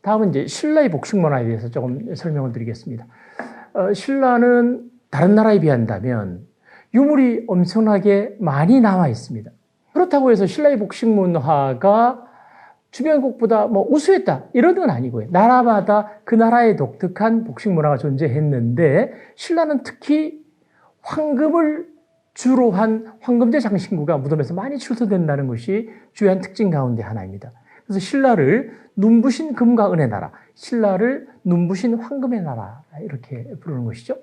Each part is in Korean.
다음은 이제 신라의 복식 문화에 대해서 조금 설명을 드리겠습니다. 신라는 다른 나라에 비한다면 유물이 엄청나게 많이 남아 있습니다. 그렇다고 해서 신라의 복식 문화가 주변국보다 우수했다 이런 건 아니고요. 나라마다 그 나라의 독특한 복식 문화가 존재했는데 신라는 특히 황금을 주로 한 황금제 장신구가 무덤에서 많이 출토된다는 것이 주요한 특징 가운데 하나입니다. 그래서 신라를 눈부신 금과 은의 나라, 신라를 눈부신 황금의 나라 이렇게 부르는 것이죠.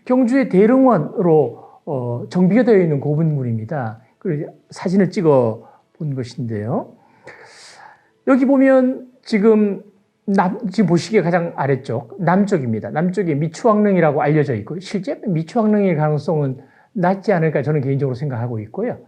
경주의 대릉원으로 정비가 되어 있는 고분군입니다. 사진을 찍어 본 것인데요. 여기 보면 지금 보시기에 가장 아래쪽 남쪽입니다. 남쪽에 미추왕릉이라고 알려져 있고 실제 미추왕릉일 가능성은 낮지 않을까 저는 개인적으로 생각하고 있고요.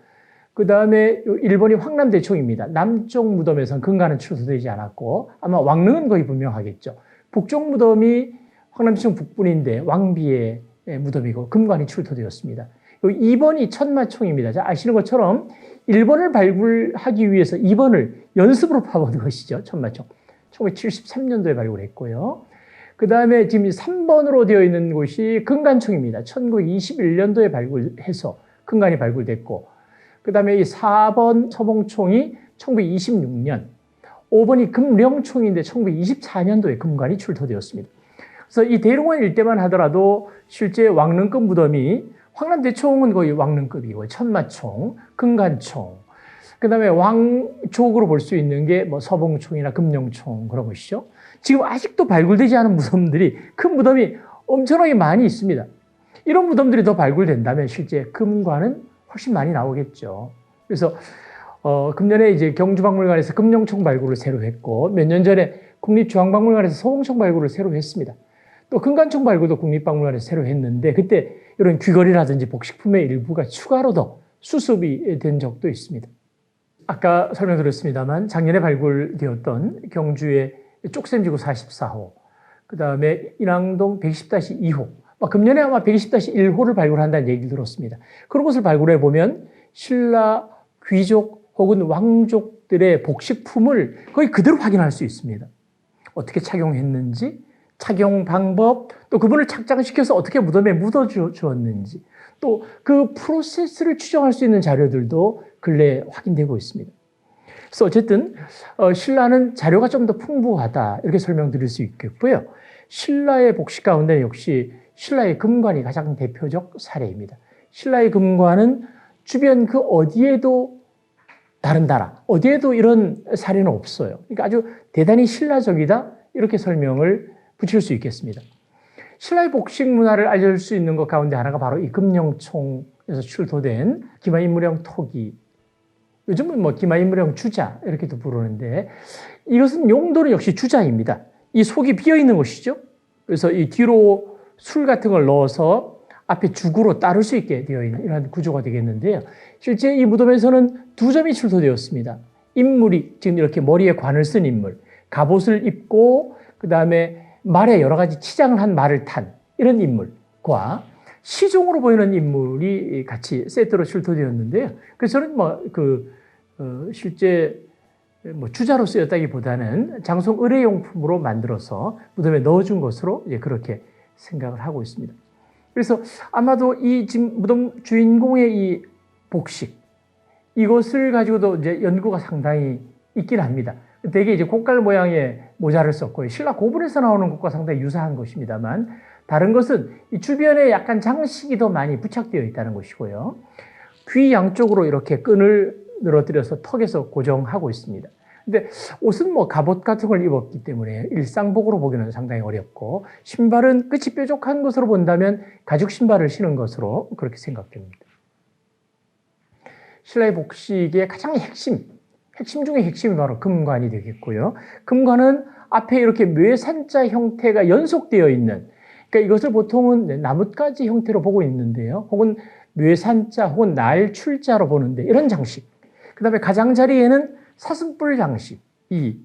그 다음에 일본이 황남대총입니다. 남쪽 무덤에서는 금관은 출토되지 않았고 아마 왕릉은 거의 분명하겠죠. 북쪽 무덤이 황남대총 북분인데 왕비의 무덤이고 금관이 출토되었습니다. 2번이 천마총입니다. 자, 아시는 것처럼 1번을 발굴하기 위해서 2번을 연습으로 파본 것이죠. 천마총. 1973년도에 발굴했고요. 그 다음에 지금 3번으로 되어 있는 곳이 금관총입니다. 1921년도에 발굴해서 금관이 발굴됐고, 그 다음에 이 4번 서봉총이 1926년, 5번이 금령총인데 1924년도에 금관이 출토되었습니다. 그래서 이 대릉원 일대만 하더라도 실제 왕릉급 무덤이 황남대총은 거의 왕릉급이고 천마총, 금관총, 그 다음에 왕족으로 볼 수 있는 게 서봉총이나 금령총 그런 것이죠. 지금 아직도 발굴되지 않은 무덤들이 큰 무덤이 엄청나게 많이 있습니다. 이런 무덤들이 더 발굴된다면 실제 금관은 훨씬 많이 나오겠죠. 그래서 금년에 이제 경주박물관에서 금령총 발굴을 새로 했고 몇 년 전에 국립중앙박물관에서 서봉총 발굴을 새로 했습니다. 또 금관총 발굴도 국립박물관에서 새로 했는데 그때 이런 귀걸이라든지 복식품의 일부가 추가로 더 수습이 된 적도 있습니다. 아까 설명드렸습니다만 작년에 발굴되었던 경주의 쪽샘지구 44호, 그 다음에 인왕동 120-2호, 금년에 아마 120-1호를 발굴한다는 얘기를 들었습니다. 그런 것을 발굴해 보면 신라 귀족 혹은 왕족들의 복식품을 거의 그대로 확인할 수 있습니다. 어떻게 착용했는지, 착용 방법, 또 그분을 착장시켜서 어떻게 무덤에 묻어주었는지, 또 그 프로세스를 추정할 수 있는 자료들도 근래에 확인되고 있습니다. 그래서 어쨌든 신라는 자료가 좀 더 풍부하다 이렇게 설명드릴 수 있겠고요. 신라의 복식 가운데 역시 신라의 금관이 가장 대표적 사례입니다. 신라의 금관은 주변 그 어디에도 다른 나라, 어디에도 이런 사례는 없어요. 그러니까 아주 대단히 신라적이다 이렇게 설명을 붙일 수 있겠습니다. 신라의 복식 문화를 알려줄 수 있는 것 가운데 하나가 바로 이 금령총에서 출토된 기마인무령 토기, 요즘은 기마인무령 주자 이렇게도 부르는데 이것은 용도는 역시 주자입니다. 이 속이 비어있는 것이죠. 그래서 이 뒤로 술 같은 걸 넣어서 앞에 죽으로 따를 수 있게 되어 있는 이런 구조가 되겠는데요. 실제 이 무덤에서는 두 점이 출토되었습니다. 인물이 지금 이렇게 머리에 관을 쓴 인물, 갑옷을 입고 그 다음에 말에 여러 가지 치장을 한 말을 탄 이런 인물과 시종으로 보이는 인물이 같이 세트로 출토되었는데요. 그래서 저는 실제 주자로 쓰였다기보다는 장송 의례용품으로 만들어서 무덤에 넣어준 것으로 이제 그렇게 생각을 하고 있습니다. 그래서 아마도 이 지금 무덤 주인공의 이 복식, 이것을 가지고도 이제 연구가 상당히 있긴 합니다. 대개 이제 곡갈 모양의 모자를 썼고 신라 고분에서 나오는 것과 상당히 유사한 것입니다만 다른 것은 이 주변에 약간 장식이 더 많이 부착되어 있다는 것이고요. 귀 양쪽으로 이렇게 끈을 늘어뜨려서 턱에서 고정하고 있습니다. 근데 옷은 갑옷 같은 걸 입었기 때문에 일상복으로 보기는 상당히 어렵고 신발은 끝이 뾰족한 것으로 본다면 가죽 신발을 신은 것으로 그렇게 생각됩니다. 신라의 복식의 가장 핵심 중에 핵심이 바로 금관이 되겠고요. 금관은 앞에 이렇게 묘산자 형태가 연속되어 있는, 그러니까 이것을 보통은 나뭇가지 형태로 보고 있는데요. 혹은 묘산자 혹은 날출자로 보는데 이런 장식. 그 다음에 가장자리에는 사슴뿔 장식이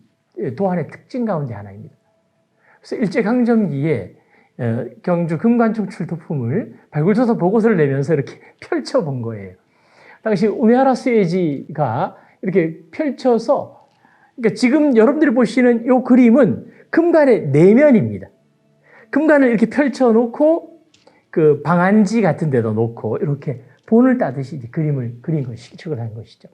도안의 특징 가운데 하나입니다. 그래서 일제강점기에 경주 금관총 출토품을 발굴조사 보고서를 내면서 이렇게 펼쳐본 거예요. 당시 우메하라 스에지가 이렇게 펼쳐서 그러니까 지금 여러분들이 보시는 이 그림은 금관의 내면입니다. 금관을 이렇게 펼쳐놓고 그 방안지 같은 데도 놓고 이렇게 본을 따듯이 그림을 그린 것이 실측을 한 것이죠.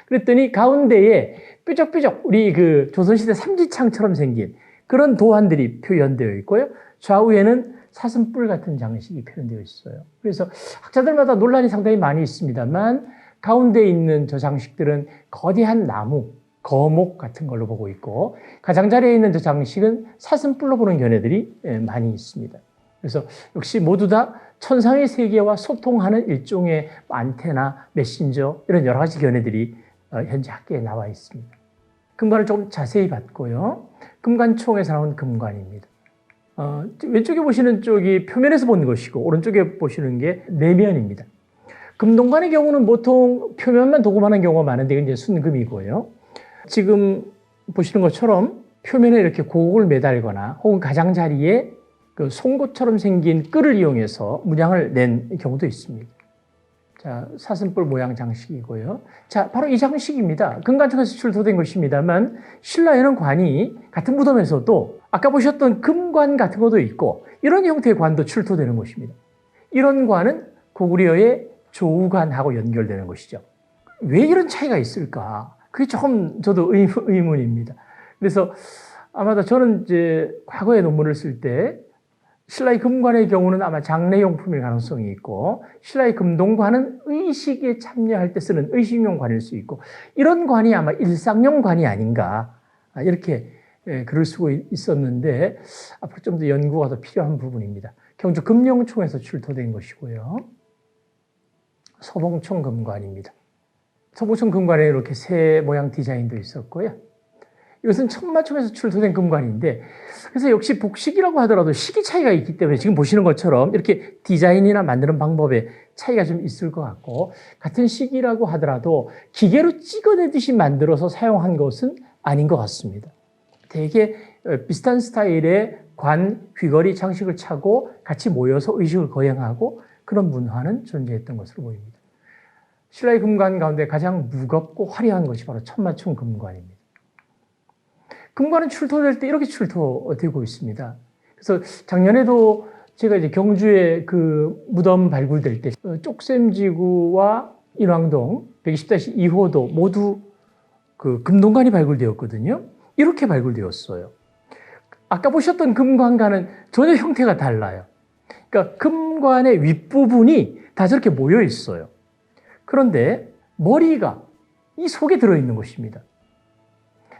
그랬더니 가운데에 뾰족뾰족 우리 그 조선시대 삼지창처럼 생긴 그런 도안들이 표현되어 있고요. 좌우에는 사슴뿔 같은 장식이 표현되어 있어요. 그래서 학자들마다 논란이 상당히 많이 있습니다만 가운데 있는 저 장식들은 거대한 나무, 거목 같은 걸로 보고 있고 가장자리에 있는 저 장식은 사슴뿔로 보는 견해들이 많이 있습니다. 그래서 역시 모두 다 천상의 세계와 소통하는 일종의 안테나, 메신저 이런 여러 가지 견해들이 현재 학계에 나와 있습니다. 금관을 좀 자세히 봤고요. 금관총에서 나온 금관입니다. 왼쪽에 보시는 쪽이 표면에서 본 것이고 오른쪽에 보시는 게 내면입니다. 금동관의 경우는 보통 표면만 도금하는 경우가 많은데 이제 순금이고요. 지금 보시는 것처럼 표면에 이렇게 고옥을 매달거나 혹은 가장자리에 그 송곳처럼 생긴 끈을 이용해서 문양을 낸 경우도 있습니다. 자, 사슴뿔 모양 장식이고요. 자, 바로 이 장식입니다. 금관총에서 출토된 것입니다만 신라에는 관이 같은 무덤에서도 아까 보셨던 금관 같은 것도 있고 이런 형태의 관도 출토되는 것입니다. 이런 관은 고구려의 조우관하고 연결되는 것이죠. 왜 이런 차이가 있을까? 그게 조금 저도 의문입니다. 그래서 아마도 저는 이제 과거에 논문을 쓸 때 신라의 금관의 경우는 아마 장례용품일 가능성이 있고 신라의 금동관은 의식에 참여할 때 쓰는 의식용 관일 수 있고 이런 관이 아마 일상용 관이 아닌가 이렇게 글을 쓰고 있었는데 앞으로 좀 더 연구가 더 필요한 부분입니다. 경주 금룡총에서 출토된 것이고요. 서봉총 금관입니다. 서봉총 금관에 이렇게 새 모양 디자인도 있었고요. 이것은 천마총에서 출토된 금관인데 그래서 역시 복식이라고 하더라도 시기 차이가 있기 때문에 지금 보시는 것처럼 이렇게 디자인이나 만드는 방법에 차이가 좀 있을 것 같고 같은 시기라고 하더라도 기계로 찍어내듯이 만들어서 사용한 것은 아닌 것 같습니다. 되게 비슷한 스타일의 관, 귀걸이, 장식을 차고 같이 모여서 의식을 거행하고 그런 문화는 존재했던 것으로 보입니다. 신라의 금관 가운데 가장 무겁고 화려한 것이 바로 천마총 금관입니다. 금관은 출토될 때 이렇게 출토되고 있습니다. 그래서 작년에도 제가 이제 경주에 그 무덤 발굴될 때 쪽샘지구와 인왕동 120-2호도 모두 그 금동관이 발굴되었거든요. 이렇게 발굴되었어요. 아까 보셨던 금관과는 전혀 형태가 달라요. 그러니까 금관의 윗부분이 다 저렇게 모여 있어요. 그런데 머리가 이 속에 들어있는 것입니다.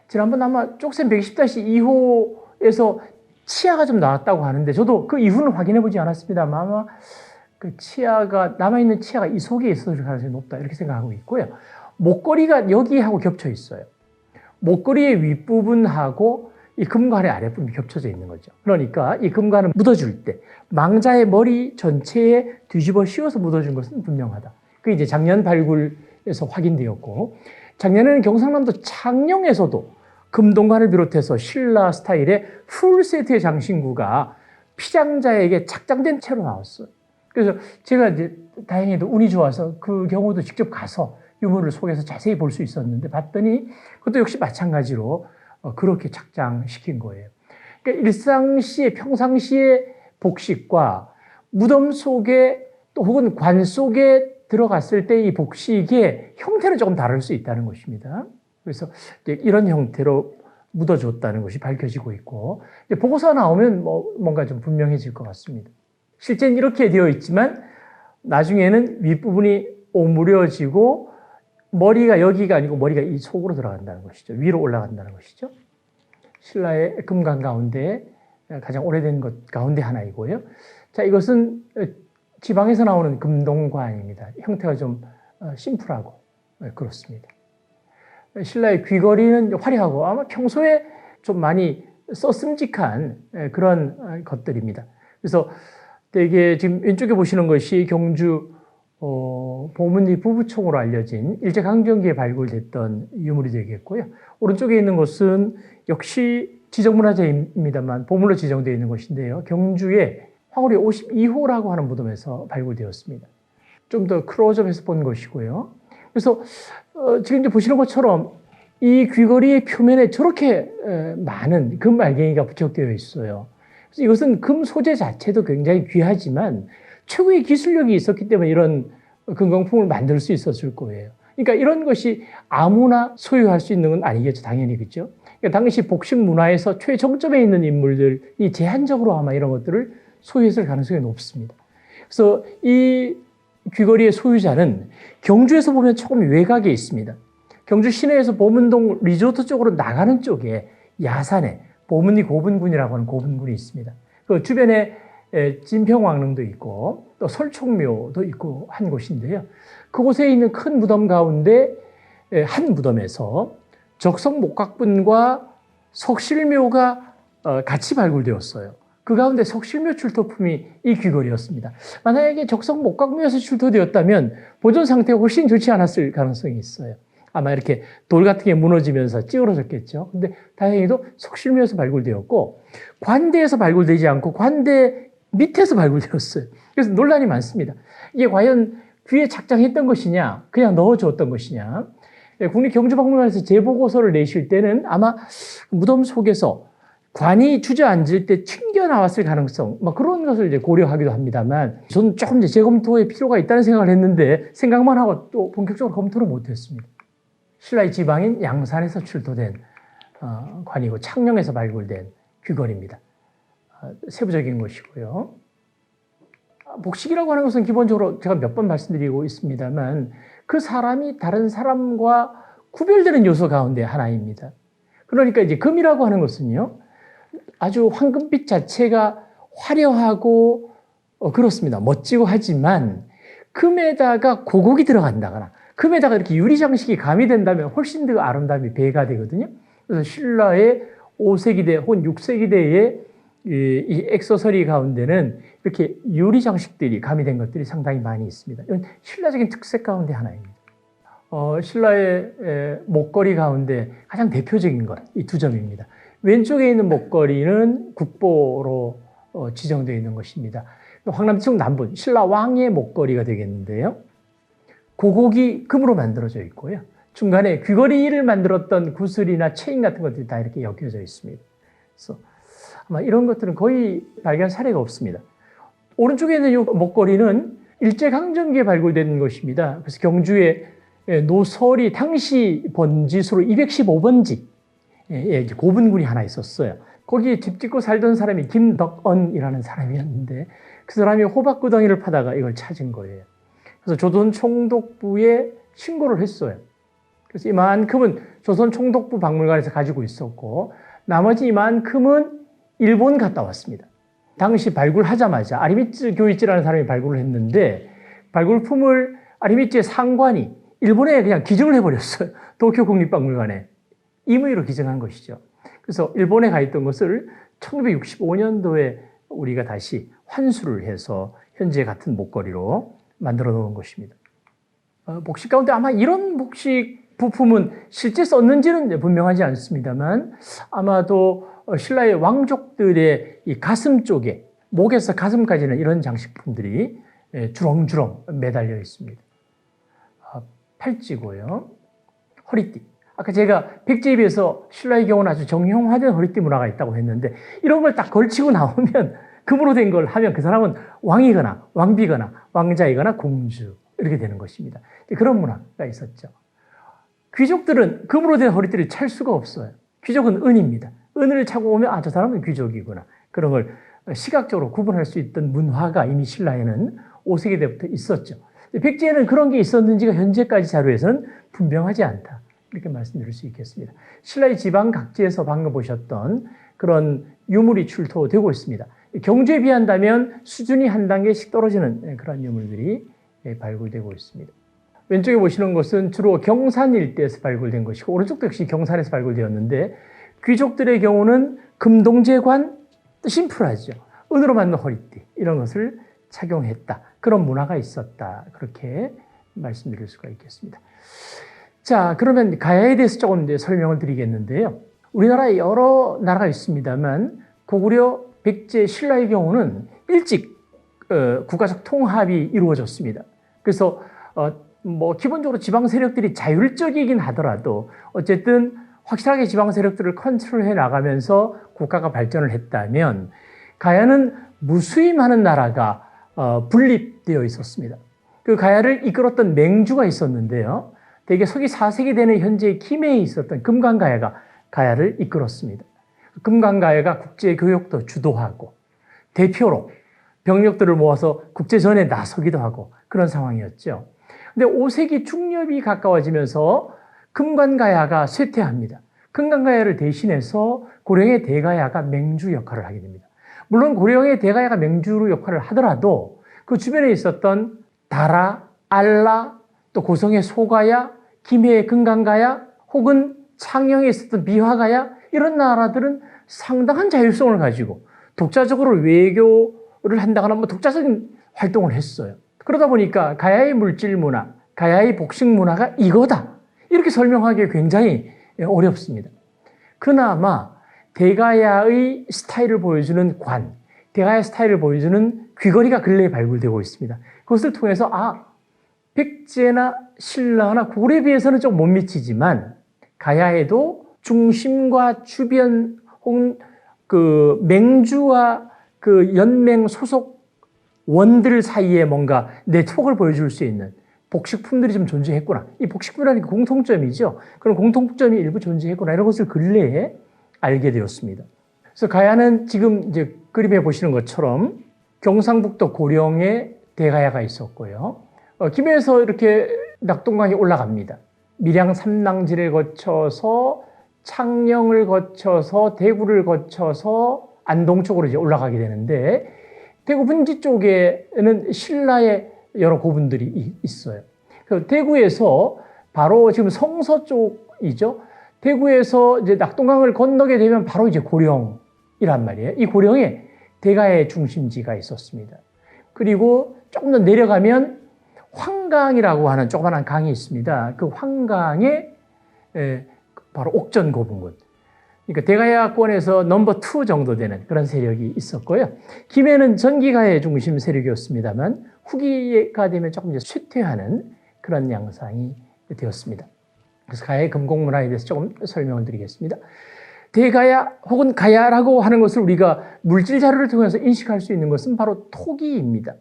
지난번 아마 쪽샘 120-2호에서 치아가 좀 나왔다고 하는데 저도 그 이후는 확인해 보지 않았습니다만 아마 그 치아가 남아있는 치아가 이 속에 있을 가능성이 높다 이렇게 생각하고 있고요. 목걸이가 여기하고 겹쳐 있어요. 목걸이의 윗부분하고 이 금관의 아랫부분이 겹쳐져 있는 거죠. 그러니까 이 금관을 묻어줄 때 망자의 머리 전체에 뒤집어 씌워서 묻어준 것은 분명하다. 그게 이제 작년 발굴에서 확인되었고 작년에는 경상남도 창녕에서도 금동관을 비롯해서 신라 스타일의 풀세트의 장신구가 피장자에게 착장된 채로 나왔어요. 그래서 제가 이제 다행히도 운이 좋아서 그 경우도 직접 가서 유물을 속에서 자세히 볼 수 있었는데 봤더니 그것도 역시 마찬가지로 그렇게 착장시킨 거예요. 그러니까 일상시에 평상시의 복식과 무덤 속에 또 혹은 관 속에 들어갔을 때 이 복식의 형태는 조금 다를 수 있다는 것입니다. 그래서 이런 형태로 묻어줬다는 것이 밝혀지고 있고 보고서가 나오면 뭔가 좀 분명해질 것 같습니다. 실제는 이렇게 되어 있지만 나중에는 윗부분이 오므려지고 머리가 여기가 아니고 머리가 이 속으로 들어간다는 것이죠. 위로 올라간다는 것이죠. 신라의 금관 가운데 가장 오래된 것 가운데 하나이고요. 자, 이것은 지방에서 나오는 금동관입니다. 형태가 좀 심플하고 그렇습니다. 신라의 귀걸이는 화려하고 아마 평소에 좀 많이 써슴직한 그런 것들입니다. 그래서 되게 지금 왼쪽에 보시는 것이 경주 보문리 부부총으로 알려진 일제강점기에 발굴됐던 유물이 되겠고요. 오른쪽에 있는 것은 역시 지정문화재입니다만 보물로 지정되어 있는 것인데요. 경주의 황홀이 52호라고 하는 무덤에서 발굴되었습니다. 좀 더 클로즈업해서 본 것이고요. 그래서 지금 이제 보시는 것처럼 이 귀걸이의 표면에 저렇게 많은 금 알갱이가 부착되어 있어요. 그래서 이것은 금 소재 자체도 굉장히 귀하지만 최고의 기술력이 있었기 때문에 이런 금광품을 만들 수 있었을 거예요. 그러니까 이런 것이 아무나 소유할 수 있는 건 아니겠죠. 당연히. 그렇죠? 그러니까 당시 복식 문화에서 최정점에 있는 인물들이 제한적으로 아마 이런 것들을 소유했을 가능성이 높습니다. 그래서 이 귀걸이의 소유자는 경주에서 보면 조금 외곽에 있습니다. 경주 시내에서 보문동 리조트 쪽으로 나가는 쪽에 야산에 보문리 고분군이라고 하는 고분군이 있습니다. 그 주변에 진평왕릉도 있고 또 설총묘도 있고 한 곳인데요. 그곳에 있는 큰 무덤 가운데 한 무덤에서 적성목각분과 석실묘가 같이 발굴되었어요. 그 가운데 석실묘 출토품이 이 귀걸이였습니다. 만약에 적성목각묘에서 출토되었다면 보존 상태가 훨씬 좋지 않았을 가능성이 있어요. 아마 이렇게 돌 같은 게 무너지면서 찌그러졌겠죠. 근데 다행히도 석실묘에서 발굴되었고 관대에서 발굴되지 않고 관대 밑에서 발굴되었어요. 그래서 논란이 많습니다. 이게 과연 귀에 착장했던 것이냐, 그냥 넣어주었던 것이냐. 국립경주박물관에서 재보고서를 내실 때는 아마 무덤 속에서 관이 주저앉을 때 튕겨나왔을 가능성, 그런 것을 이제 고려하기도 합니다만, 저는 조금 이제 재검토의 필요가 있다는 생각을 했는데, 생각만 하고 또 본격적으로 검토를 못했습니다. 신라의 지방인 양산에서 출토된 관이고, 창녕에서 발굴된 귀걸이입니다. 세부적인 것이고요. 복식이라고 하는 것은 기본적으로 제가 몇 번 말씀드리고 있습니다만 그 사람이 다른 사람과 구별되는 요소 가운데 하나입니다. 그러니까 이제 금이라고 하는 것은요, 아주 황금빛 자체가 화려하고 그렇습니다. 멋지고 하지만 금에다가 고곡이 들어간다거나 금에다가 이렇게 유리 장식이 가미된다면 훨씬 더 아름다움이 배가 되거든요. 그래서 신라의 5세기대 혹은 6세기대의 이 액세서리 가운데는 이렇게 유리 장식들이 가미된 것들이 상당히 많이 있습니다. 이건 신라적인 특색 가운데 하나입니다. 신라의 목걸이 가운데 가장 대표적인 것, 이 두 점입니다. 왼쪽에 있는 목걸이는 국보로 지정되어 있는 것입니다. 황남청 남분, 신라 왕의 목걸이가 되겠는데요. 고곡이 금으로 만들어져 있고요. 중간에 귀걸이를 만들었던 구슬이나 체인 같은 것들이 다 이렇게 엮여져 있습니다. 그래서 아마 이런 것들은 거의 발견 사례가 없습니다. 오른쪽에 있는 이 목걸이는 일제강점기에 발굴된 것입니다. 그래서 경주의 노설이 당시 번지수로 215번지 고분군이 하나 있었어요. 거기에 집 짓고 살던 사람이 김덕언이라는 사람이었는데 그 사람이 호박구덩이를 파다가 이걸 찾은 거예요. 그래서 조선 총독부에 신고를 했어요. 그래서 이만큼은 조선 총독부 박물관에서 가지고 있었고 나머지 이만큼은 일본 갔다 왔습니다. 당시 발굴하자마자 아리미츠 교이치라는 사람이 발굴을 했는데 발굴품을 아리미츠의 상관이 일본에 그냥 기증을 해버렸어요. 도쿄 국립박물관에. 임의로 기증한 것이죠. 그래서 일본에 가 있던 것을 1965년도에 우리가 다시 환수를 해서 현재 같은 목걸이로 만들어 놓은 것입니다. 복식 가운데 아마 이런 복식 부품은 실제 썼는지는 분명하지 않습니다만 아마도 신라의 왕족들의 이 가슴 쪽에 목에서 가슴까지는 이런 장식품들이 주렁주렁 매달려 있습니다. 팔찌고요. 허리띠. 아까 제가 백제에 비해서 신라의 경우는 아주 정형화된 허리띠 문화가 있다고 했는데 이런 걸 딱 걸치고 나오면 금으로 된 걸 하면 그 사람은 왕이거나 왕비거나 왕자이거나 공주 이렇게 되는 것입니다. 그런 문화가 있었죠. 귀족들은 금으로 된 허리띠를 찰 수가 없어요. 귀족은 은입니다. 은을 차고 오면 저 사람은 귀족이구나. 그런 걸 시각적으로 구분할 수 있던 문화가 이미 신라에는 5세기 때부터 있었죠. 백제에는 그런 게 있었는지가 현재까지 자료에서는 분명하지 않다. 이렇게 말씀드릴 수 있겠습니다. 신라의 지방 각지에서 방금 보셨던 그런 유물이 출토되고 있습니다. 경주에 비한다면 수준이 한 단계씩 떨어지는 그런 유물들이 발굴되고 있습니다. 왼쪽에 보시는 것은 주로 경산 일대에서 발굴된 것이고 오른쪽도 역시 경산에서 발굴되었는데 귀족들의 경우는 금동제관, 심플하죠. 은으로 만든 허리띠 이런 것을 착용했다. 그런 문화가 있었다. 그렇게 말씀드릴 수가 있겠습니다. 자, 그러면 가야에 대해서 조금 이제 설명을 드리겠는데요. 우리나라에 여러 나라가 있습니다만 고구려, 백제, 신라의 경우는 일찍 국가적 통합이 이루어졌습니다. 그래서 뭐 기본적으로 지방 세력들이 자율적이긴 하더라도 어쨌든 확실하게 지방 세력들을 컨트롤해 나가면서 국가가 발전을 했다면 가야는 무수히 많은 나라가 분립되어 있었습니다. 그 가야를 이끌었던 맹주가 있었는데요. 대개 서기 4세기 되는 현재의 김해에 있었던 금강가야가 가야를 이끌었습니다. 금강가야가 국제교역도 주도하고 대표로 병력들을 모아서 국제전에 나서기도 하고 그런 상황이었죠. 근데 5세기 중엽이 가까워지면서 금관가야가 쇠퇴합니다. 금관가야를 대신해서 고령의 대가야가 맹주 역할을 하게 됩니다. 물론 고령의 대가야가 맹주 역할을 하더라도 그 주변에 있었던 다라, 알라, 또 고성의 소가야, 김해의 금강가야, 혹은 창녕에 있었던 비화가야 이런 나라들은 상당한 자율성을 가지고 독자적으로 외교를 한다거나 뭐 독자적인 활동을 했어요. 그러다 보니까 가야의 물질 문화, 가야의 복식 문화가 이거다. 이렇게 설명하기 굉장히 어렵습니다. 그나마 대가야의 스타일을 보여주는 관, 대가야 스타일을 보여주는 귀걸이가 근래에 발굴되고 있습니다. 그것을 통해서 백제나 신라나 고구려에 비해서는 좀 못 미치지만 가야에도 중심과 주변 혹은 그 맹주와 그 연맹 소속 원들 사이에 뭔가 네트워크를 보여줄 수 있는 복식품들이 좀 존재했구나. 이 복식품이라는 게 공통점이죠. 그런 공통점이 일부 존재했구나. 이런 것을 근래에 알게 되었습니다. 그래서 가야는 지금 이제 그림에 보시는 것처럼 경상북도 고령에 대가야가 있었고요. 김해에서 이렇게 낙동강이 올라갑니다. 밀양 삼랑지를 거쳐서 창녕을 거쳐서 대구를 거쳐서 안동 쪽으로 이제 올라가게 되는데 대구 분지 쪽에는 신라의 여러 고분들이 있어요. 대구에서 바로 지금 성서 쪽이죠. 대구에서 이제 낙동강을 건너게 되면 바로 이제 고령이란 말이에요. 이 고령에 대가의 중심지가 있었습니다. 그리고 조금 더 내려가면 황강이라고 하는 조그마한 강이 있습니다. 그 황강에 바로 옥전 고분군. 그러니까 대가야권에서 넘버 2 정도 되는 그런 세력이 있었고요. 김해는 전기가의 중심 세력이었습니다만 후기가 되면 조금 이제 쇠퇴하는 그런 양상이 되었습니다. 그래서 가야의 금공문화에 대해서 조금 설명을 드리겠습니다. 대가야 혹은 가야라고 하는 것을 우리가 물질 자료를 통해서 인식할 수 있는 것은 바로 토기입니다.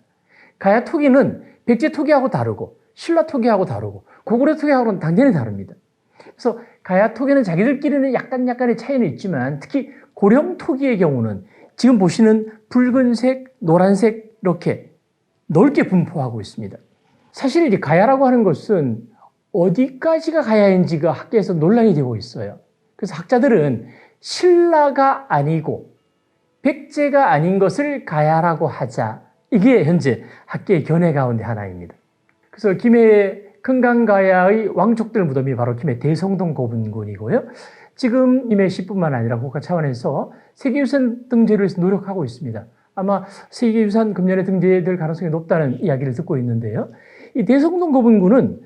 가야 토기는 백제 토기하고 다르고 신라 토기하고 다르고 고구려 토기하고는 당연히 다릅니다. 그래서 가야 토기는 자기들끼리는 약간의 차이는 있지만 특히 고령 토기의 경우는 지금 보시는 붉은색, 노란색 이렇게 넓게 분포하고 있습니다. 사실 이제 가야라고 하는 것은 어디까지가 가야인지가 학계에서 논란이 되고 있어요. 그래서 학자들은 신라가 아니고 백제가 아닌 것을 가야라고 하자. 이게 현재 학계의 견해 가운데 하나입니다. 그래서 김해의 금강가야의 왕족들 무덤이 바로 김해 대성동 고분군이고요. 지금 김해시뿐만 아니라 국가 차원에서 세계유산 등재를 위해서 노력하고 있습니다. 아마 세계유산 금년에 등재될 가능성이 높다는 이야기를 듣고 있는데요. 이 대성동 고분군은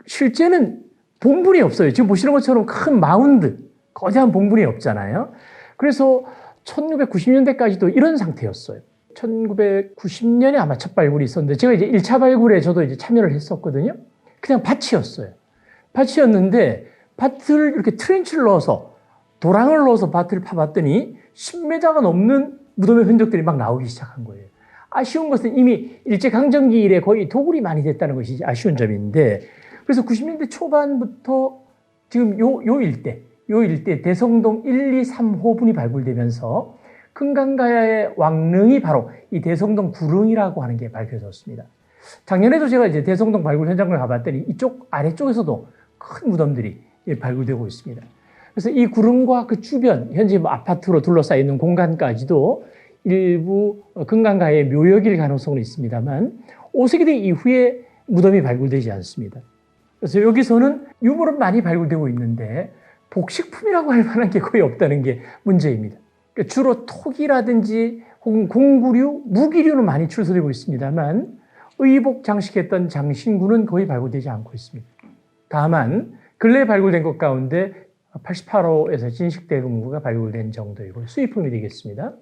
실제는 봉분이 없어요. 지금 보시는 것처럼 큰 마운드, 거대한 봉분이 없잖아요. 그래서 1990년대까지도 이런 상태였어요. 1990년에 아마 첫 발굴이 있었는데 제가 이제 1차 발굴에 저도 이제 참여를 했었거든요. 그냥 밭이었어요. 밭이었는데 밭을 이렇게 트렌치를 넣어서 도랑을 넣어서 밭을 파봤더니 10m가 넘는 무덤의 흔적들이 막 나오기 시작한 거예요. 아쉬운 것은 이미 일제강점기 이래 거의 도굴이 많이 됐다는 것이 아쉬운 점인데 그래서 90년대 초반부터 지금 요 일대 대성동 1, 2, 3호분이 발굴되면서 금강가야의 왕릉이 바로 이 대성동 구릉이라고 하는 게 밝혀졌습니다. 작년에도 제가 이제 대성동 발굴 현장을 가봤더니 이쪽 아래쪽에서도 큰 무덤들이 발굴되고 있습니다. 그래서 이 구릉과 그 주변, 현재 뭐 아파트로 둘러싸여 있는 공간까지도 일부 금강가야의 묘역일 가능성은 있습니다만 5세기대 이후에 무덤이 발굴되지 않습니다. 그래서 여기서는 유물은 많이 발굴되고 있는데 복식품이라고 할 만한 게 거의 없다는 게 문제입니다. 그러니까 주로 토기라든지 혹은 공구류, 무기류는 많이 출소되고 있습니다만 의복 장식했던 장신구는 거의 발굴되지 않고 있습니다. 다만 근래에 발굴된 것 가운데 88호에서 진식대금구가 발굴된 정도이고 수입품이 되겠습니다.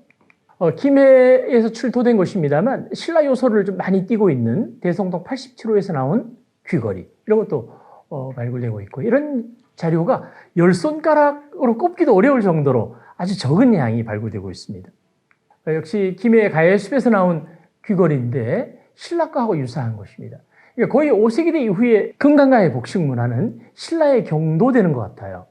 김해에서 출토된 것입니다만 신라 요소를 좀 많이 띠고 있는 대성동 87호에서 나온 귀걸이 이런 것도 발굴되고 있고 이런 자료가 10손가락으로 꼽기도 어려울 정도로 아주 적은 양이 발굴되고 있습니다. 역시 김해의 가야의 숲에서 나온 귀걸이인데 신라과하고 유사한 것입니다. 그러니까 거의 5세기대 이후에 금강가의 복식 문화는 신라에 경도되는 것 같아요.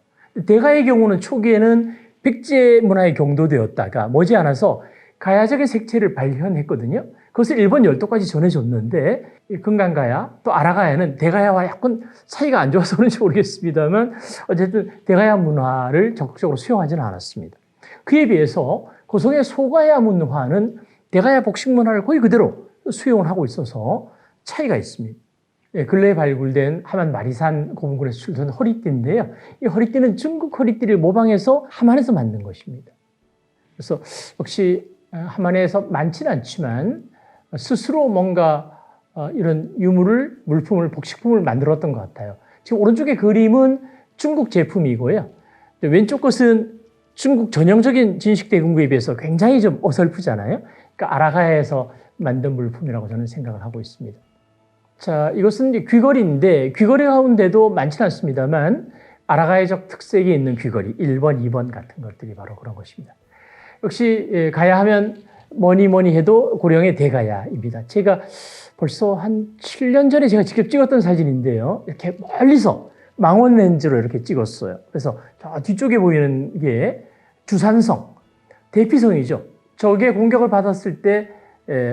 대가의 경우는 초기에는 백제 문화에 경도되었다가 머지않아서 가야적의 색채를 발현했거든요. 그것을 일본 열도까지 전해줬는데 금강가야 또 아라가야는 대가야와 약간 사이가 안 좋아서 그런지 모르겠습니다만 어쨌든 대가야 문화를 적극적으로 수용하지는 않았습니다. 그에 비해서 고성의 소가야 문화는 대가야 복식 문화를 거의 그대로 수용을 하고 있어서 차이가 있습니다. 근래에 발굴된 함안 마리산 고분군에서 출土허리띠인데요. 이 허리띠는 중국 허리띠를 모방해서 함안에서 만든 것입니다. 그래서 역시 함안에서 많지는 않지만 스스로 뭔가 이런 유물을, 물품을, 복식품을 만들었던 것 같아요. 지금 오른쪽의 그림은 중국 제품이고요. 왼쪽 것은 중국 전형적인 진식대금구에 비해서 굉장히 좀 어설프잖아요. 그러니까 아라가야에서 만든 물품이라고 저는 생각을 하고 있습니다. 자, 이것은 이제 귀걸이인데 귀걸이 가운데도 많지는 않습니다만 아라가야적 특색이 있는 귀걸이 1번, 2번 같은 것들이 바로 그런 것입니다. 역시 가야 하면 뭐니 해도 고령의 대가야입니다. 제가 벌써 한 7년 전에 제가 직접 찍었던 사진인데요. 이렇게 멀리서 망원 렌즈로 이렇게 찍었어요. 그래서 저 뒤쪽에 보이는 게 주산성, 대피성이죠. 적의 공격을 받았을 때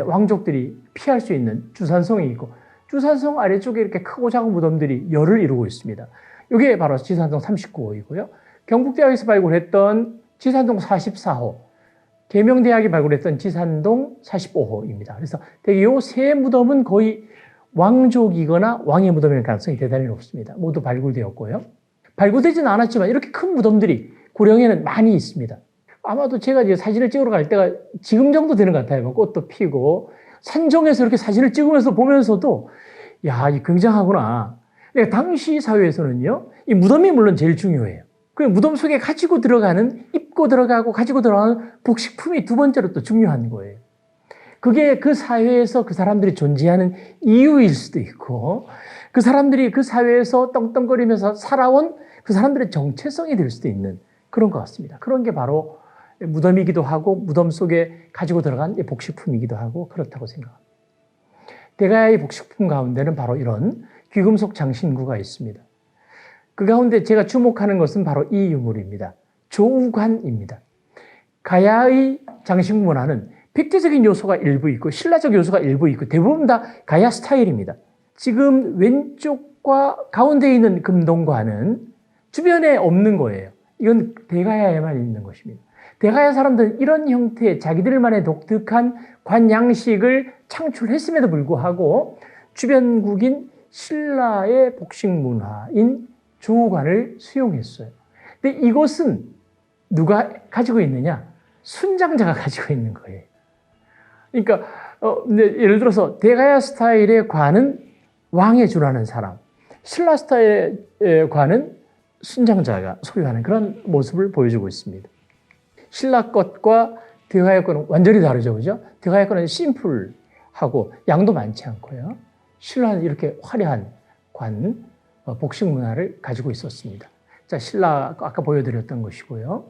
왕족들이 피할 수 있는 주산성이 있고 주산성 아래쪽에 이렇게 크고 작은 무덤들이 열을 이루고 있습니다. 이게 바로 지산동 39호이고요. 경북대학에서 발굴했던 지산동 44호, 계명대학이 발굴했던 지산동 45호입니다. 그래서 대개 이 세 무덤은 거의 왕족이거나 왕의 무덤일 가능성이 대단히 높습니다. 모두 발굴되었고요. 발굴되지는 않았지만 이렇게 큰 무덤들이 고령에는 많이 있습니다. 아마도 제가 이제 사진을 찍으러 갈 때가 지금 정도 되는 것 같아요. 꽃도 피고 산정에서 이렇게 사진을 찍으면서 보면서도 야, 이 굉장하구나. 그러니까 당시 사회에서는요, 이 무덤이 물론 제일 중요해요. 그 무덤 속에 가지고 들어가는, 입고 들어가고 가지고 들어가는 복식품이 두 번째로 또 중요한 거예요. 그게 그 사회에서 그 사람들이 존재하는 이유일 수도 있고, 그 사람들이 그 사회에서 떵떵거리면서 살아온 그 사람들의 정체성이 될 수도 있는 그런 것 같습니다. 그런 게 바로 무덤이기도 하고, 무덤 속에 가지고 들어간 복식품이기도 하고, 그렇다고 생각합니다. 대가야의 복식품 가운데는 바로 이런 귀금속 장신구가 있습니다. 그 가운데 제가 주목하는 것은 바로 이 유물입니다. 조우관입니다. 가야의 장식 문화는 백제적인 요소가 일부 있고 신라적 요소가 일부 있고 대부분 다 가야 스타일입니다. 지금 왼쪽과 가운데 있는 금동관은 주변에 없는 거예요. 이건 대가야에만 있는 것입니다. 대가야 사람들은 이런 형태의 자기들만의 독특한 관 양식을 창출했음에도 불구하고 주변국인 신라의 복식 문화인 조우관을 수용했어요. 근데 이것은 누가 가지고 있느냐? 순장자가 가지고 있는 거예요. 그러니까 예를 들어서 대가야 스타일의 관은 왕에 준하는 사람, 신라 스타일의 관은 순장자가 소유하는 그런 모습을 보여주고 있습니다. 신라 것과 대가야 것은 완전히 다르죠, 그죠? 대가야 것은 심플하고 양도 많지 않고요. 신라는 이렇게 화려한 관, 복식 문화를 가지고 있었습니다. 자, 신라 아까 보여드렸던 것이고요.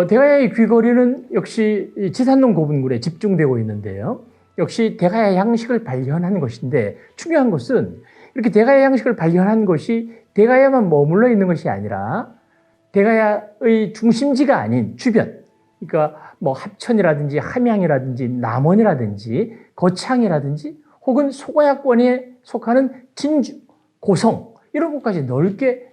대가야의 귀걸이는 역시 지산동 고분군에 집중되고 있는데요. 역시 대가야 양식을 발견한 것인데 중요한 것은 이렇게 대가야 양식을 발견한 것이 대가야만 머물러 있는 것이 아니라 대가야의 중심지가 아닌 주변, 그러니까 뭐 합천이라든지 함양이라든지 남원이라든지 거창이라든지 혹은 소가야권에 속하는 진주, 고성 이런 곳까지 넓게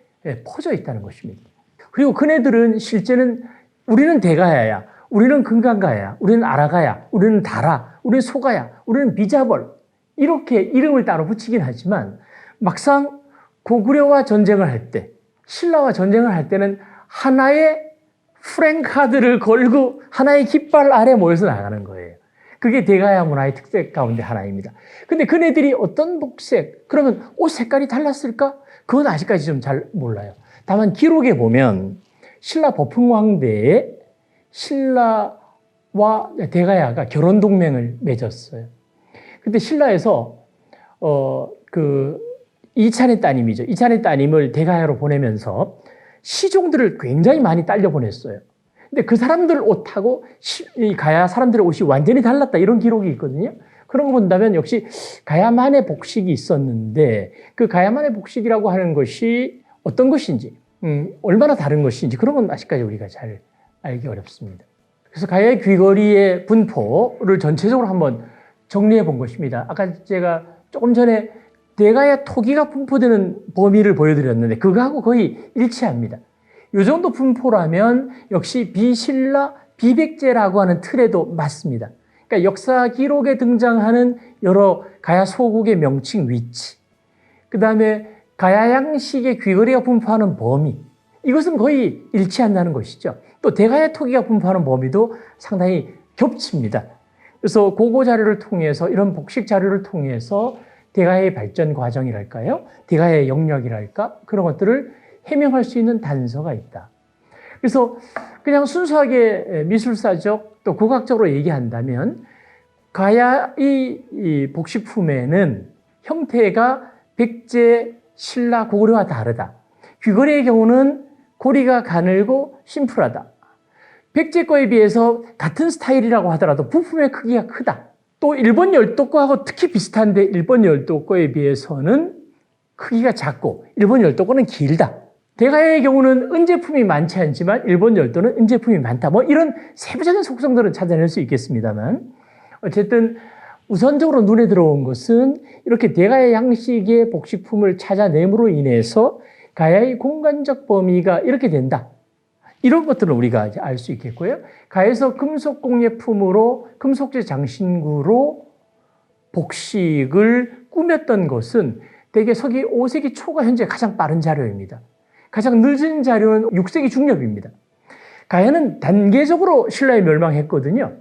퍼져 있다는 것입니다. 그리고 그네들은 실제는 우리는 대가야야, 우리는 금강가야, 우리는 아라가야, 우리는 다라, 우리는 소가야, 우리는 비자벌 이렇게 이름을 따로 붙이긴 하지만 막상 고구려와 전쟁을 할 때, 신라와 전쟁을 할 때는 하나의 프랭카드를 걸고 하나의 깃발 아래 모여서 나가는 거예요. 그게 대가야 문화의 특색 가운데 하나입니다. 근데 그네들이 어떤 복색, 그러면 옷 색깔이 달랐을까? 그건 아직까지 좀 잘 몰라요. 다만 기록에 보면 신라 버풍왕대에 신라와 대가야가 결혼 동맹을 맺었어요. 근데 신라에서 이찬의 따님이죠. 이찬의 따님을 대가야로 보내면서 시종들을 굉장히 많이 딸려 보냈어요. 근데 그 사람들 옷하고 이 가야 사람들의 옷이 완전히 달랐다 이런 기록이 있거든요. 그런 거 본다면 역시 가야만의 복식이 있었는데 그 가야만의 복식이라고 하는 것이 어떤 것인지 얼마나 다른 것인지 그런 건 아직까지 우리가 잘 알기 어렵습니다. 그래서 가야의 귀걸이의 분포를 전체적으로 한번 정리해 본 것입니다. 아까 제가 조금 전에 대가야 토기가 분포되는 범위를 보여드렸는데 그거하고 거의 일치합니다. 이 정도 분포라면 역시 비신라, 비백제라고 하는 틀에도 맞습니다. 그러니까 역사 기록에 등장하는 여러 가야 소국의 명칭 위치, 그 다음에 가야 양식의 귀걸이가 분포하는 범위, 이것은 거의 일치한다는 것이죠. 또 대가야 토기가 분포하는 범위도 상당히 겹칩니다. 그래서 고고 자료를 통해서 이런 복식 자료를 통해서 대가야의 발전 과정이랄까요? 대가야의 영역이랄까? 그런 것들을 해명할 수 있는 단서가 있다. 그래서 그냥 순수하게 미술사적 또 국학적으로 얘기한다면 가야의 복식품에는 형태가 백제, 신라, 고구려와 다르다. 귀걸이의 경우는 고리가 가늘고 심플하다. 백제 거에 비해서 같은 스타일이라고 하더라도 부품의 크기가 크다. 또 일본 열도 거하고 특히 비슷한데 일본 열도 거에 비해서는 크기가 작고 일본 열도 거는 길다. 대가야의 경우는 은제품이 많지 않지만 일본 열도는 은제품이 많다. 뭐 이런 세부적인 속성들은 찾아낼 수 있겠습니다만 어쨌든 우선적으로 눈에 들어온 것은 이렇게 대가야 양식의 복식품을 찾아냄으로 인해서 가야의 공간적 범위가 이렇게 된다. 이런 것들을 우리가 알 수 있겠고요. 가야에서 금속 공예품으로 금속재 장신구로 복식을 꾸몄던 것은 대개 서기 5세기 초가 현재 가장 빠른 자료입니다. 가장 늦은 자료는 6세기 중엽입니다. 가야는 단계적으로 신라에 멸망했거든요.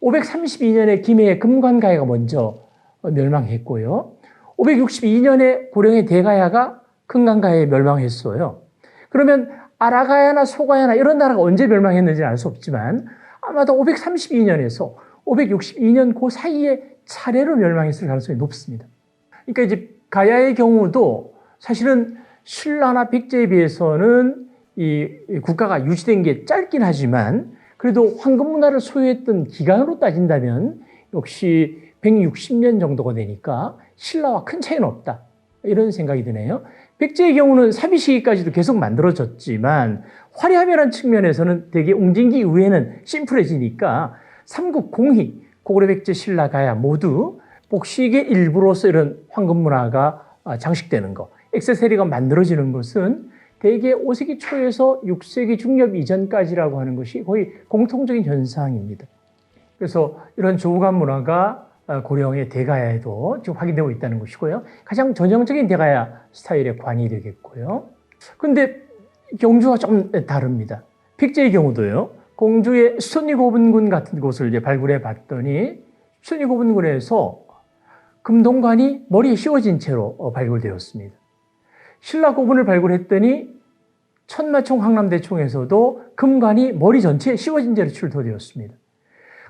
532년에 김해의 금관가야가 먼저 멸망했고요. 562년에 고령의 대가야가 금관가야에 멸망했어요. 그러면 아라가야나 소가야나 이런 나라가 언제 멸망했는지는 알 수 없지만 아마도 532년에서 562년 그 사이에 차례로 멸망했을 가능성이 높습니다. 그러니까 이제 가야의 경우도 사실은 신라나 백제에 비해서는 이 국가가 유지된 게 짧긴 하지만 그래도 황금 문화를 소유했던 기간으로 따진다면 역시 160년 정도가 되니까 신라와 큰 차이는 없다. 이런 생각이 드네요. 백제의 경우는 사비 시기까지도 계속 만들어졌지만 화려함이라는 측면에서는 되게 웅진기 이후에는 심플해지니까 삼국 공희, 고구려, 백제, 신라, 가야 모두 복식의 일부로서 이런 황금 문화가 장식되는 것, 액세서리가 만들어지는 것은 대개 5세기 초에서 6세기 중엽 이전까지라고 하는 것이 거의 공통적인 현상입니다. 그래서 이런 조우간 문화가 고령의 대가야에도 지금 확인되고 있다는 것이고요. 가장 전형적인 대가야 스타일의 관이 되겠고요. 그런데 경주와 좀 다릅니다. 백제의 경우도요. 공주의 수천리고분군 같은 곳을 이제 발굴해 봤더니 수천리고분군에서 금동관이 머리에 씌워진 채로 발굴되었습니다. 신라고분을 발굴했더니 천마총 황남대총에서도 금관이 머리 전체에 씌워진 채로 출토되었습니다.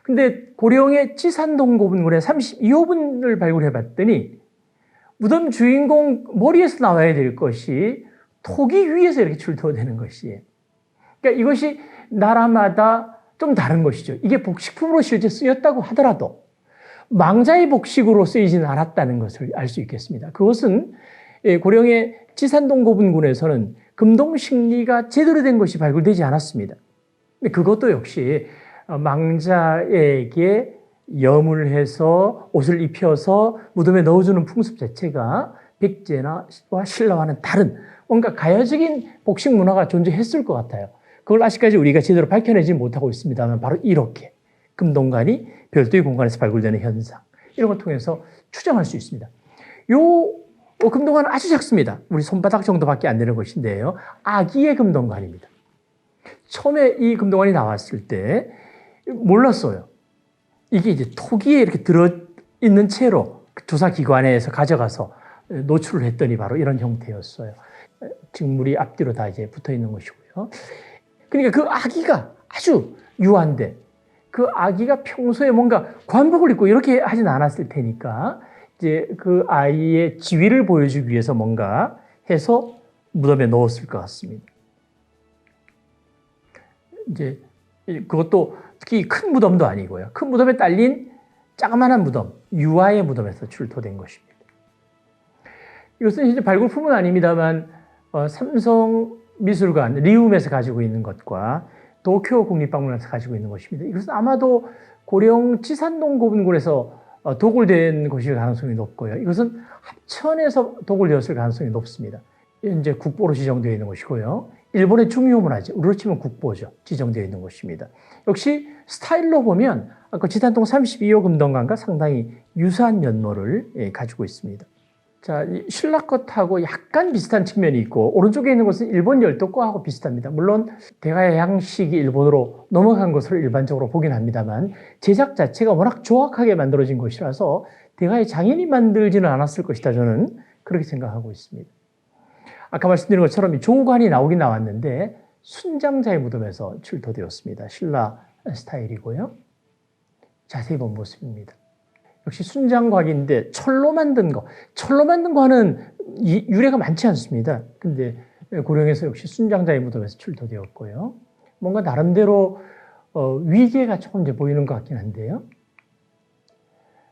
근데 고령의 지산동 고분군에 32호분을 발굴해 봤더니 무덤 주인공 머리에서 나와야 될 것이 토기 위에서 이렇게 출토되는 것이에요. 그러니까 이것이 나라마다 좀 다른 것이죠. 이게 복식품으로 실제 쓰였다고 하더라도 망자의 복식으로 쓰이지는 않았다는 것을 알 수 있겠습니다. 그것은 고령의 지산동 고분군에서는 금동식리가 제대로 된 것이 발굴되지 않았습니다. 근데 그것도 역시 망자에게 염을 해서 옷을 입혀서 무덤에 넣어주는 풍습 자체가 백제나 신라와는 다른 뭔가 가야적인 복식 문화가 존재했을 것 같아요. 그걸 아직까지 우리가 제대로 밝혀내지 못하고 있습니다만 바로 이렇게 금동관이 별도의 공간에서 발굴되는 현상 이런 걸 통해서 추정할 수 있습니다. 요 금동관은 아주 작습니다. 우리 손바닥 정도밖에 안 되는 것인데요. 아기의 금동관입니다. 처음에 이 금동관이 나왔을 때 몰랐어요. 이게 이제 토기에 이렇게 들어있는 채로 조사기관에서 가져가서 노출을 했더니 바로 이런 형태였어요. 직물이 앞뒤로 다 이제 붙어 있는 것이고요. 그러니까 그 아기가 아주 유한데 그 아기가 평소에 뭔가 관복을 입고 이렇게 하진 않았을 테니까 이제 그 아이의 지위를 보여주기 위해서 뭔가 해서 무덤에 넣었을 것 같습니다. 이제 그것도 특히 큰 무덤도 아니고요. 큰 무덤에 딸린 자그마한 무덤, 유아의 무덤에서 출토된 것입니다. 이것은 이제 발굴품은 아닙니다만 삼성미술관 리움에서 가지고 있는 것과 도쿄 국립박물관에서 가지고 있는 것입니다. 이것은 아마도 고령 지산동 고분군에서 도굴된 것일 가능성이 높고요. 이것은 합천에서 도굴되었을 가능성이 높습니다. 현재 국보로 지정되어 있는 것이고요. 일본의 중요 문화재, 우리로 치면 국보죠. 지정되어 있는 것입니다. 역시 스타일로 보면 아까 지산동 32호 금동관과 상당히 유사한 면모를 가지고 있습니다. 자, 신라 것하고 약간 비슷한 측면이 있고 오른쪽에 있는 것은 일본 열도과하고 비슷합니다. 물론 대가의 양식이 일본으로 넘어간 것으로 일반적으로 보긴 합니다만 제작 자체가 워낙 조악하게 만들어진 것이라서 대가의 장인이 만들지는 않았을 것이다. 저는 그렇게 생각하고 있습니다. 아까 말씀드린 것처럼 이 조관이 나오긴 나왔는데 순장자의 무덤에서 출토되었습니다. 신라 스타일이고요. 자세히 본 모습입니다. 역시 순장곽인데 철로 만든 거. 철로 만든 거는 유래가 많지 않습니다. 근데 고령에서 역시 순장자의 무덤에서 출토되었고요. 뭔가 나름대로 위계가 조금 이제 보이는 것 같긴 한데요.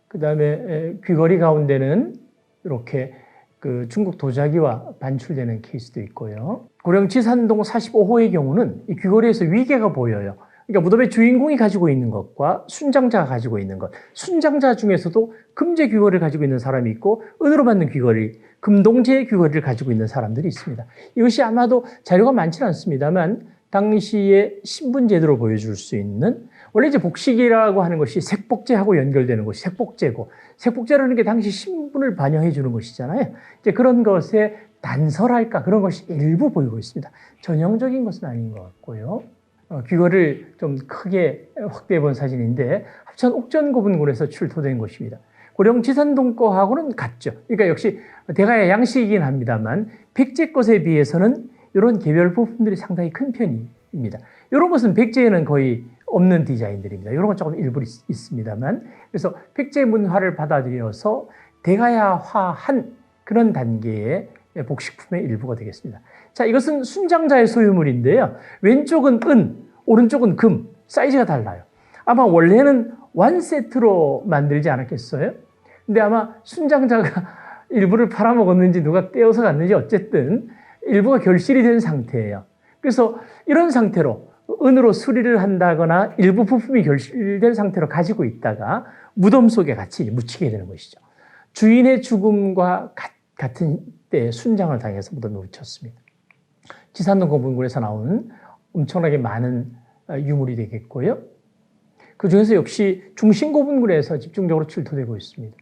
그 다음에 귀걸이 가운데는 이렇게 그 중국 도자기와 반출되는 케이스도 있고요. 고령 지산동 45호의 경우는 이 귀걸이에서 위계가 보여요. 그러니까 무덤의 주인공이 가지고 있는 것과 순장자가 가지고 있는 것. 순장자 중에서도 금제 귀걸이를 가지고 있는 사람이 있고 은으로 만든 귀걸이, 금동제 귀걸이를 가지고 있는 사람들이 있습니다. 이것이 아마도 자료가 많지는 않습니다만 당시의 신분 제도로 보여줄 수 있는 원래 이제 복식이라고 하는 것이 색복제하고 연결되는 것이 색복제고 색복제라는 게 당시 신분을 반영해 주는 것이잖아요. 이제 그런 것에 단서랄까 그런 것이 일부 보이고 있습니다. 전형적인 것은 아닌 것 같고요. 귀걸이를 좀 크게 확대해 본 사진인데 합천 옥전고분군에서 출토된 것입니다. 고령 지산동 거하고는 같죠. 그러니까 역시 대가의 양식이긴 합니다만 백제 것에 비해서는 이런 개별 부품들이 상당히 큰 편입니다. 이런 것은 백제에는 거의 없는 디자인들입니다. 이런 건 조금 일부 있습니다만 그래서 백제 문화를 받아들여서 대가야화한 그런 단계의 복식품의 일부가 되겠습니다. 자, 이것은 순장자의 소유물인데요. 왼쪽은 은, 오른쪽은 금, 사이즈가 달라요. 아마 원래는 완세트로 만들지 않았겠어요? 근데 아마 순장자가 일부를 팔아먹었는지 누가 떼어서 갔는지 어쨌든 일부가 결실이 된 상태예요. 그래서 이런 상태로 은으로 수리를 한다거나 일부 부품이 결실된 상태로 가지고 있다가 무덤 속에 같이 묻히게 되는 것이죠. 주인의 죽음과 같은 때에 순장을 당해서 무덤에 묻혔습니다. 지산동 고분군에서 나오는 엄청나게 많은 유물이 되겠고요. 그 중에서 역시 중신고분군에서 집중적으로 출토되고 있습니다.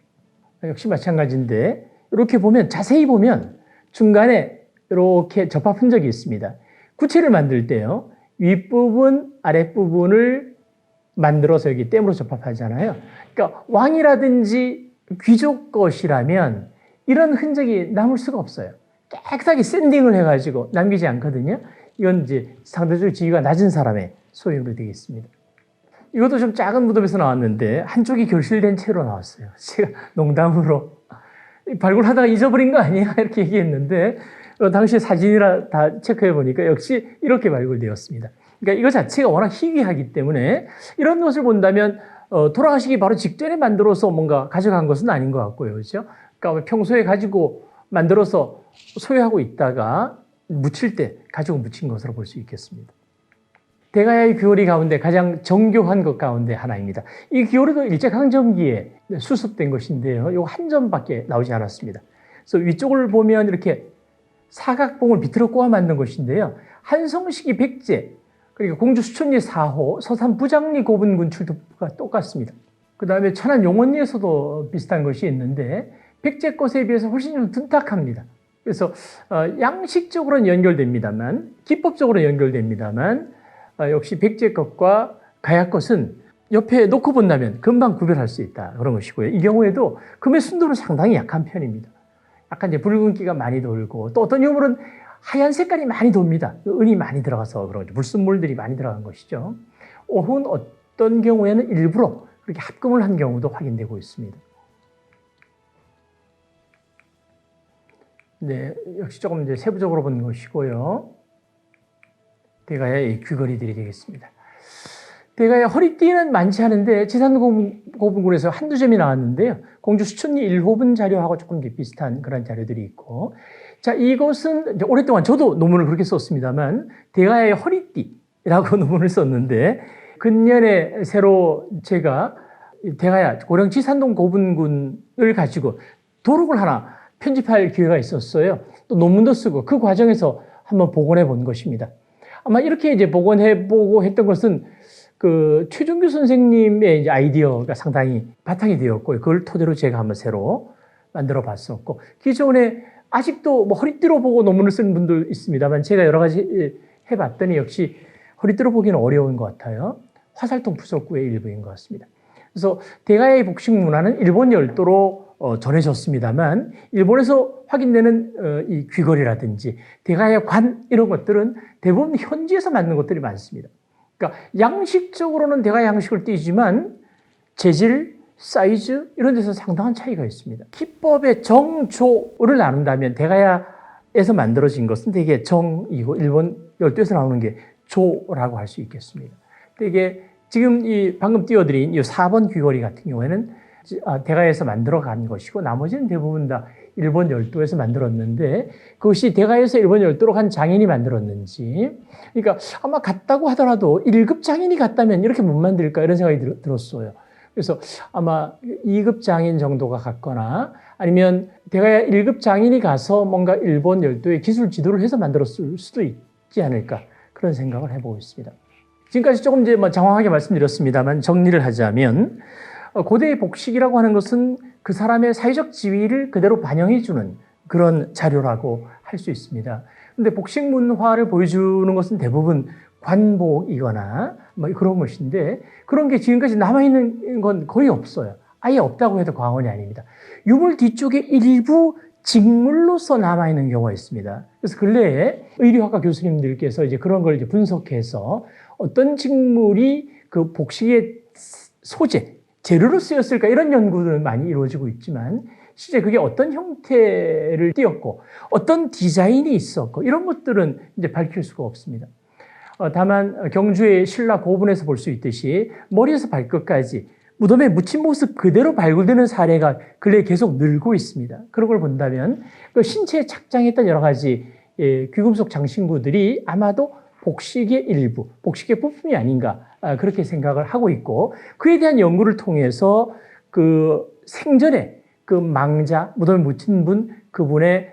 역시 마찬가지인데 이렇게 보면 자세히 보면 중간에 이렇게 접합 흔적이 있습니다. 구체를 만들 때요. 윗부분, 아랫부분을 만들어서 여기 땜으로 접합하잖아요. 그러니까 왕이라든지 귀족 것이라면 이런 흔적이 남을 수가 없어요. 깨끗하게 샌딩을 해가지고 남기지 않거든요. 이건 이제 상대적으로 지위가 낮은 사람의 소유물이 되겠습니다. 이것도 좀 작은 무덤에서 나왔는데 한쪽이 결실된 채로 나왔어요. 제가 농담으로 발굴하다가 잊어버린 거 아니야? 이렇게 얘기했는데 당시 사진이라 다 체크해 보니까 역시 이렇게 발굴되었습니다. 그러니까 이거 자체가 워낙 희귀하기 때문에 이런 것을 본다면 돌아가시기 바로 직전에 만들어서 뭔가 가져간 것은 아닌 것 같고요. 그렇죠? 그러니까 평소에 가지고 만들어서 소유하고 있다가 묻힐 때 가지고 묻힌 것으로 볼 수 있겠습니다. 대가야의 귀걸이 가운데 가장 정교한 것 가운데 하나입니다. 이 귀걸이도 일제강점기에 수습된 것인데요. 이거 한 점밖에 나오지 않았습니다. 그래서 위쪽을 보면 이렇게 사각봉을 비틀어 꼬아 만든 것인데요. 한성식이 백제, 그러니까 공주 수천리 4호, 서산 부장리 고분군 출토가 똑같습니다. 그 다음에 천안 용원리에서도 비슷한 것이 있는데 백제 것에 비해서 훨씬 좀 둔탁합니다. 그래서 양식적으로는 연결됩니다만 기법적으로 연결됩니다만 역시 백제 것과 가야 것은 옆에 놓고 본다면 금방 구별할 수 있다 그런 것이고요. 이 경우에도 금의 순도는 상당히 약한 편입니다. 약간 이제 붉은기가 많이 돌고 또 어떤 유물은 하얀 색깔이 많이 돕니다. 은이 많이 들어가서 그런 거죠. 물순물들이 많이 들어간 것이죠. 혹은 어떤 경우에는 일부러 그렇게 합금을 한 경우도 확인되고 있습니다. 네, 역시 조금 이제 세부적으로 본 것이고요. 대가야의 귀걸이들이 되겠습니다. 대가야 허리띠는 많지 않은데 지산고분군에서 한두 점이 나왔는데요. 공주 수천리 1호분 자료하고 조금 비슷한 그런 자료들이 있고, 자, 이것은 이제 오랫동안 저도 논문을 그렇게 썼습니다만 대가야의 허리띠라고 논문을 썼는데, 근년에 새로 제가 대가야 고령 지산동 고분군을 가지고 도록을 하나 편집할 기회가 있었어요. 또 논문도 쓰고 그 과정에서 한번 복원해 본 것입니다. 아마 이렇게 이제 복원해 보고 했던 것은 그 최종규 선생님의 이제 아이디어가 상당히 바탕이 되었고, 그걸 토대로 제가 한번 새로 만들어 봤었고, 기존에 아직도 뭐 허리띠로 보고 논문을 쓰는 분들 있습니다만, 제가 여러 가지 해봤더니 역시 허리띠로 보기는 어려운 것 같아요. 화살통 부속구의 일부인 것 같습니다. 그래서 대가야의 복식 문화는 일본 열도로 전해졌습니다만, 일본에서 확인되는 이 귀걸이라든지 대가야 관 이런 것들은 대부분 현지에서 만든 것들이 많습니다. 그러니까 양식적으로는 대가야 양식을 띠지만 재질, 사이즈 이런 데서 상당한 차이가 있습니다. 기법의 정조를 나눈다면 대가야에서 만들어진 것은 대개 정이고 일본 열도에서 나오는 게 조라고 할 수 있겠습니다. 이게 지금 이 방금 띄워드린 이 4번 귀걸이 같은 경우에는 대가야에서 만들어간 것이고, 나머지는 대부분 다 일본 열도에서 만들었는데, 그것이 대가야에서 일본 열도로 간 장인이 만들었는지, 그러니까 아마 같다고 하더라도 1급 장인이 같다면 이렇게 못 만들까 이런 생각이 들었어요. 그래서 아마 2급 장인 정도가 같거나, 아니면 대가야 1급 장인이 가서 뭔가 일본 열도에 기술 지도를 해서 만들었을 수도 있지 않을까, 그런 생각을 해보고 있습니다. 지금까지 조금 이제 장황하게 말씀드렸습니다만, 정리를 하자면 고대의 복식이라고 하는 것은 그 사람의 사회적 지위를 그대로 반영해주는 그런 자료라고 할 수 있습니다. 그런데 복식 문화를 보여주는 것은 대부분 관복이거나 뭐 그런 것인데, 그런 게 지금까지 남아있는 건 거의 없어요. 아예 없다고 해도 과언이 아닙니다. 유물 뒤쪽에 일부 직물로서 남아있는 경우가 있습니다. 그래서 근래에 의류학과 교수님들께서 이제 그런 걸 이제 분석해서 어떤 직물이 그 복식의 소재, 재료로 쓰였을까, 이런 연구들은 많이 이루어지고 있지만, 실제 그게 어떤 형태를 띄었고 어떤 디자인이 있었고 이런 것들은 이제 밝힐 수가 없습니다. 다만 경주의 신라 고분에서 볼 수 있듯이 머리에서 발끝까지 무덤에 묻힌 모습 그대로 발굴되는 사례가 근래에 계속 늘고 있습니다. 그런 걸 본다면 그 신체에 착장했던 여러 가지 귀금속 장신구들이 아마도 복식의 일부, 복식의 부품이 아닌가, 그렇게 생각을 하고 있고, 그에 대한 연구를 통해서 그 생전에 그 망자, 무덤에 묻힌 분, 그분의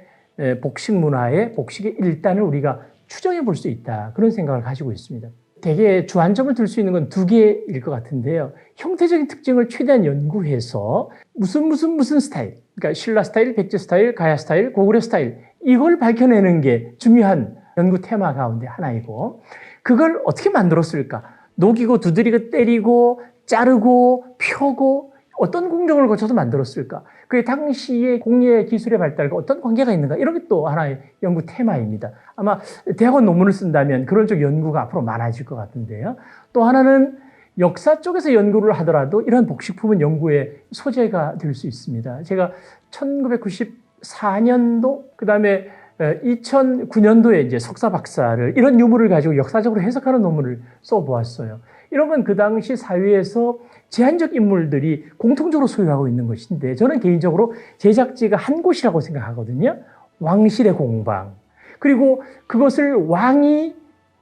복식 문화의 복식의 일단을 우리가 추정해 볼 수 있다, 그런 생각을 가지고 있습니다. 대개 주안점을 들 수 있는 건 두 개일 것 같은데요. 형태적인 특징을 최대한 연구해서 무슨 스타일, 그러니까 신라 스타일, 백제 스타일, 가야 스타일, 고구려 스타일, 이걸 밝혀내는 게 중요한 연구 테마 가운데 하나이고, 그걸 어떻게 만들었을까? 녹이고 두드리고 때리고 자르고 펴고 어떤 공정을 거쳐서 만들었을까? 그게 당시의 공예 기술의 발달과 어떤 관계가 있는가? 이런 게 또 하나의 연구 테마입니다. 아마 대학원 논문을 쓴다면 그런 쪽 연구가 앞으로 많아질 것 같은데요. 또 하나는 역사 쪽에서 연구를 하더라도 이런 복식품은 연구의 소재가 될 수 있습니다. 제가 1994년도, 그 다음에 2009년도에 이제 석사 박사를 이런 유물을 가지고 역사적으로 해석하는 논문을 써보았어요. 이런 건 그 당시 사회에서 제한적 인물들이 공통적으로 소유하고 있는 것인데, 저는 개인적으로 제작지가 한 곳이라고 생각하거든요. 왕실의 공방. 그리고 그것을 왕이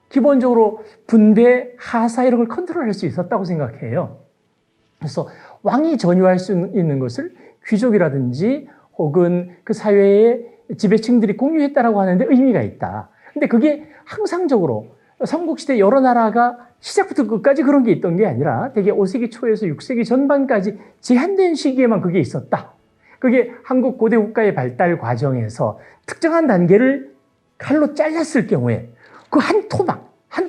기본적으로 분배, 하사 이런 걸 컨트롤할 수 있었다고 생각해요. 그래서 왕이 전유할 수 있는 것을 귀족이라든지 혹은 그 사회의 지배층들이 공유했다라고 하는데 의미가 있다. 근데 그게 항상적으로 삼국시대 여러 나라가 시작부터 끝까지 그런 게 있던 게 아니라 대개 5세기 초에서 6세기 전반까지 제한된 시기에만 그게 있었다. 그게 한국 고대 국가의 발달 과정에서 특정한 단계를 칼로 잘랐을 경우에 그 한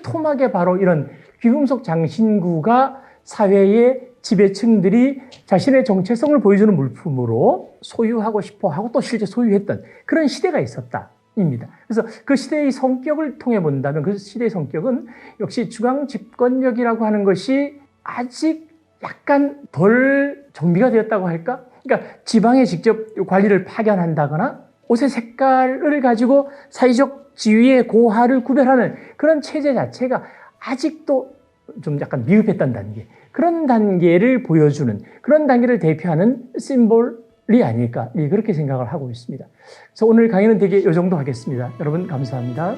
토막에 바로 이런 귀금속 장신구가 사회의 지배층들이 자신의 정체성을 보여주는 물품으로 소유하고 싶어 하고 또 실제 소유했던 그런 시대가 있었다입니다. 그래서 그 시대의 성격을 통해 본다면 그 시대의 성격은 역시 중앙 집권력이라고 하는 것이 아직 약간 덜 정비가 되었다고 할까? 그러니까 지방에 직접 관리를 파견한다거나 옷의 색깔을 가지고 사회적 지위의 고하를 구별하는 그런 체제 자체가 아직도 좀 약간 미흡했던 단계, 그런 단계를 보여주는, 그런 단계를 대표하는 심볼이 아닐까, 그렇게 생각을 하고 있습니다. 그래서 오늘 강의는 되게 이 정도 하겠습니다. 여러분 감사합니다.